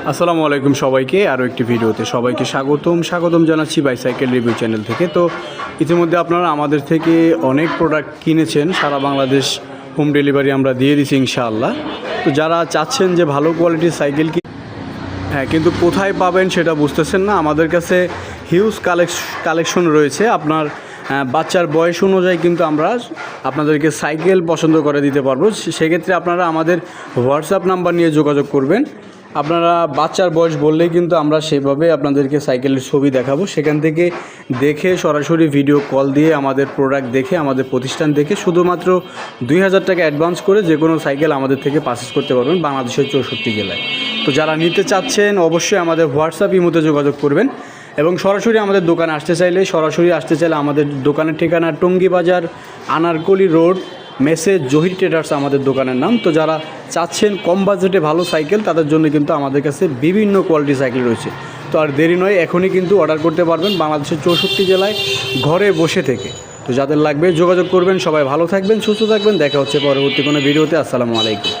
আসসালামু আলাইকুম সবাইকে আরও একটি ভিডিওতে সবাইকে স্বাগতম জানাচ্ছি বাইসাইকেল রিভিউ চ্যানেল থেকে। তো ইতিমধ্যে আপনারা আমাদের থেকে অনেক প্রোডাক্ট কিনেছেন, সারা বাংলাদেশ হোম ডেলিভারি আমরা দিয়ে দিচ্ছি ইনশাআল্লাহ। তো যারা চাচ্ছেন যে ভালো কোয়ালিটির সাইকেল কিন্তু কোথায় পাবেন সেটা বুঝতেছেন না, আমাদের কাছে হিউজ কালেকশন রয়েছে। আপনার বাচ্চার বয়স অনুযায়ী কিন্তু আমরা আপনাদেরকে সাইকেল পছন্দ করে দিতে পারবো। সেক্ষেত্রে আপনারা আমাদের হোয়াটসঅ্যাপ নাম্বার নিয়ে যোগাযোগ করবেন। আপনারা বাচ্চার বয়স বললেই কিন্তু আমরা সেভাবে আপনাদেরকে সাইকেলের ছবি দেখাবো। সেখান থেকে দেখে সরাসরি ভিডিও কল দিয়ে আমাদের প্রোডাক্ট দেখে, আমাদের প্রতিষ্ঠান দেখে শুধুমাত্র 2000 টাকা অ্যাডভান্স করে যে কোনো সাইকেল আমাদের থেকে পারচেজ করতে পারবেন বাংলাদেশের 64 জেলায়। তো যারা নিতে চাচ্ছেন অবশ্যই আমাদের হোয়াটসঅ্যাপ ইমোতে যোগাযোগ করবেন এবং সরাসরি আমাদের দোকানে আসতে চাইলে আমাদের দোকানের ঠিকানা টঙ্গী বাজার, Anarkali road, message Zahir traders আমাদের দোকানের নাম। তো যারা চাচ্ছেন কম বাজেটে ভালো সাইকেল, তাদের জন্য কিন্তু আমাদের কাছে বিভিন্ন কোয়ালিটি সাইকেল রয়েছে। তো আর দেরি নয়, এখনই কিন্তু অর্ডার করতে পারবেন বাংলাদেশের 64 জেলায় ঘরে বসে থেকে। তো যাদের লাগবে যোগাযোগ করবেন। সবাই ভালো থাকবেন, সুস্থ থাকবেন। দেখা হচ্ছে পরবর্তী কোনো ভিডিওতে। আসসালামু আলাইকুম।